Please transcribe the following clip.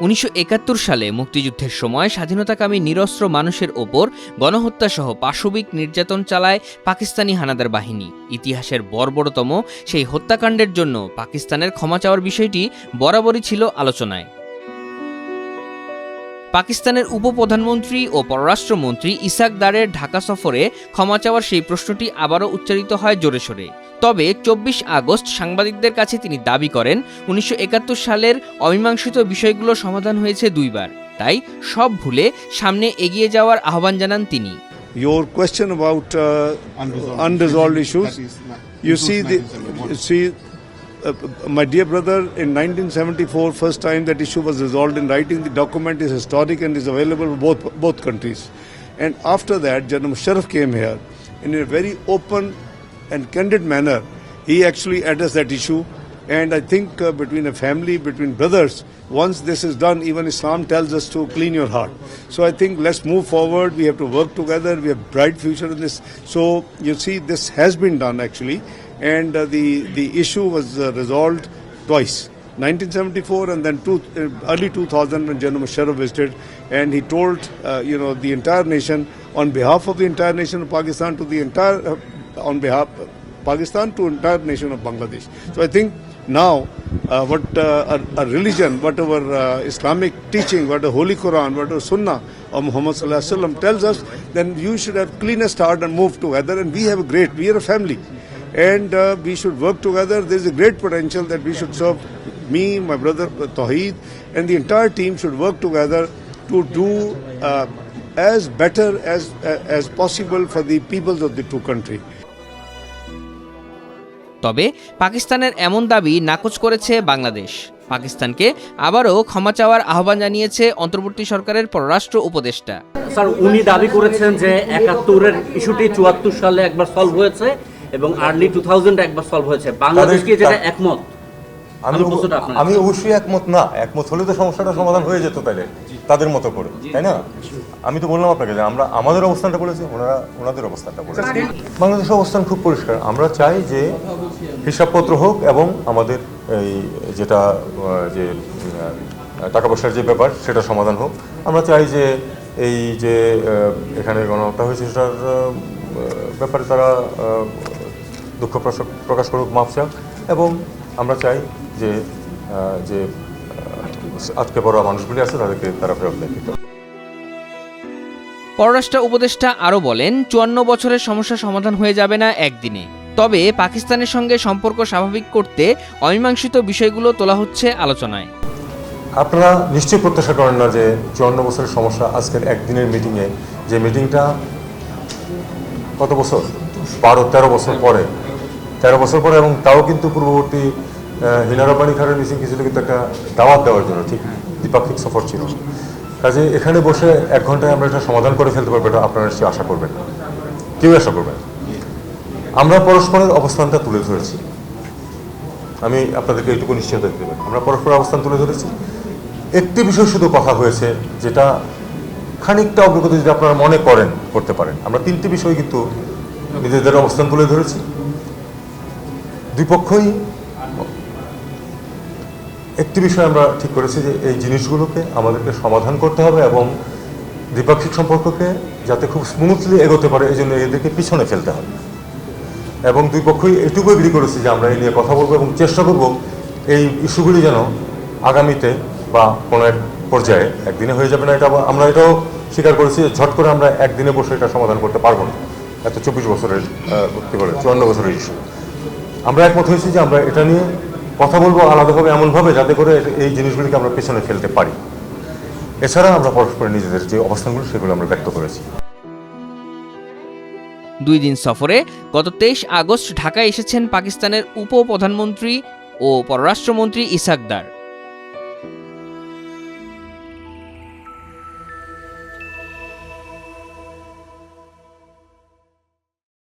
1971 সালে মুক্তিযুদ্ধের সময় স্বাধীনতাকামী নিরস্ত্র মানুষের ওপর গণহত্যাসহ পাশবিক নির্যাতন চালায় পাকিস্তানি হানাদার বাহিনী। ইতিহাসের বর্বরতম সেই হত্যাকাণ্ডের জন্য পাকিস্তানের ক্ষমা চাওয়ার বিষয়টি বরাবরই ছিল আলোচনায়। পাকিস্তানের উপপ্রধানমন্ত্রী ও পররাষ্ট্রমন্ত্রী ইসাক দারের ঢাকা সফরে ক্ষমা চাওয়ার সেই প্রশ্নটি আবারও উচ্চারিত হয় জোরে সোরে। তবে 24 আগস্ট সাংবাদিকদের কাছে তিনি দাবি করেন 1971 সালের অমীমাংসিত বিষয়গুলো সমাধান হয়েছে দুইবার, তাই সব ভুলে সামনে এগিয়ে যাওয়ার আহ্বান জানান তিনি। Your question about unresolved issues, my dear brother, in 1974, first time that issue was resolved in writing. The document is historic and is available for both countries. And after that, General Musharraf came here, and in a very open and candid manner, he actually addressed that issue. And I think between a family, between brothers, once this is done, even Islam tells us to clean your heart. So I think let's move forward. We have to work together. We have bright future in this. So you see, this has been done actually. And the issue was resolved twice, 1974 and then early 2000 when General Musharraf visited, and he told the entire nation, on behalf of the entire nation of Pakistan, to the entire on behalf of Pakistan to entire nation of Bangladesh. So I think now what a religion, whatever Islamic teaching, what the Holy Quran, what the Sunnah of Muhammad Sallallahu Alaihi Wasallam tells us, then you should have cleanest heart and move together. And we are a family. And we should work together. There is a great potential that we should serve. Me, my brother Tawheed, and the entire team should work together to do as better as possible for the peoples of the two countries. তবে পাকিস্তানের এমন দাবি নাকচ করেছে বাংলাদেশ। পাকিস্তানকে আবারও ক্ষমা চাওয়ার আহ্বান জানিয়েছে অন্তর্বর্তী সরকারের পররাষ্ট্র উপদেষ্টা। স্যার, উনি দাবি করেছেন যে 71-এর ইস্যুটি 74 সালে একবার সলভ হয়েছে এবং আর্লি 2000 একবার সলভ হয়েছে। বাংলাদেশ কি যেটা একমত? আমি অবশ্যই একমত না। একমত হলে তো সমস্যাটা সমাধান হয়ে যেত তাইলে তাদের মতো করে, তাই না? আমি তো বললাম আপনাকে যে আমরা আমাদের অবস্থানটা বলেছি, ওনাদের অবস্থানটা বলেছি। বাংলাদেশের অবস্থান খুব পরিষ্কার। আমরা চাই যে হিসাবপত্র হোক এবং আমাদের এই যেটা যে টাকা পয়সার যে ব্যাপার সেটা সমাধান হোক। আমরা চাই যে এই যে এখানে গণহত্যা হয়েছে সেটার ব্যাপারে তারা দুঃখ প্রকাশ করুক, মাপ চাক, এবং আমরা চাই যে আজকে বড় মানুষগুলি আছে তাদেরকে তারা ফেরত দেয়। পররাষ্ট্র উপদেষ্টা আরও বলেন, 54 বছরের সমস্যা সমাধান হয়ে যাবে না একদিনে। তবে পাকিস্তানের সঙ্গে সম্পর্ক স্বাভাবিক করতে অমীমাংসিত বিষয়গুলো তোলা হচ্ছে আলোচনায়। আপনারা নিশ্চয়ই প্রত্যাশা করেন না যে 54 বছরের সমস্যা আজকের একদিনের মিটিংয়ে, যে মিটিংটা কত বছর, 12-13 বছর পরে, 13 বছর পরে, এবং তাও কিন্তু পূর্ববর্তী হিনা রব্বানী খানের মিটিং কিছু কিন্তু একটা দাওয়াত দেওয়ার জন্য, ঠিক দ্বিপাক্ষিক সফর ছিল। কাজে এখানে বসে 1 ঘন্টায় আমরা এটা সমাধান করে ফেলতে পারবো, এটা আপনারা নিশ্চয়ই আশা করবেন, কেউ আশা করবেন। আমরা পরস্পরের অবস্থানটা তুলে ধরেছি। আমি আপনাদেরকে এইটুকু নিশ্চয়তা দিতে পারি, আমরা পরস্পরের অবস্থান তুলে ধরেছি। একটি বিষয় শুধু কথা হয়েছে, যেটা খানিকটা অগ্রগতি যদি আপনারা মনে করেন করতে পারেন। আমরা 3টি বিষয় কিন্তু নিজেদের অবস্থান তুলে ধরেছি। দুই পক্ষই একটি বিষয় আমরা ঠিক করেছি যে এই জিনিসগুলোকে আমাদেরকে সমাধান করতে হবে এবং দ্বিপাক্ষিক সম্পর্ককে যাতে খুব স্মুথলি এগোতে পারে এই জন্য এদেরকে পিছনে ফেলতে হবে। এবং দুই পক্ষই এটুকু এগ্রি করেছি যে আমরা এই নিয়ে কথা বলবো এবং চেষ্টা করব এই ইস্যুগুলি যেন আগামীতে বা কোনো এক পর্যায়ে, একদিনে হয়ে যাবে না, এটা আমরা এটাও স্বীকার করেছি যে ঝট করে আমরা একদিনে বসে এটা সমাধান করতে পারবো না। এত 24 বছরের কী বলে 54 বছরের ইস্যু। আমরা একমত হয়েছি যে আমরা এটা নিয়ে কথা বলবো আলাদাভাবে, এমনভাবে যাতে করে এই জিনিসগুলিকে আমরা পেছনে ফেলতে পারি। এছাড়া আমরা পরস্পর নিজেদের যে অবস্থানগুলো সেগুলো আমরা ব্যক্ত করেছি। 2 দিন সফরে গত 23 আগস্ট ঢাকায় এসেছেন পাকিস্তানের উপপ্রধানমন্ত্রী ও পররাষ্ট্রমন্ত্রী ইসাক দার।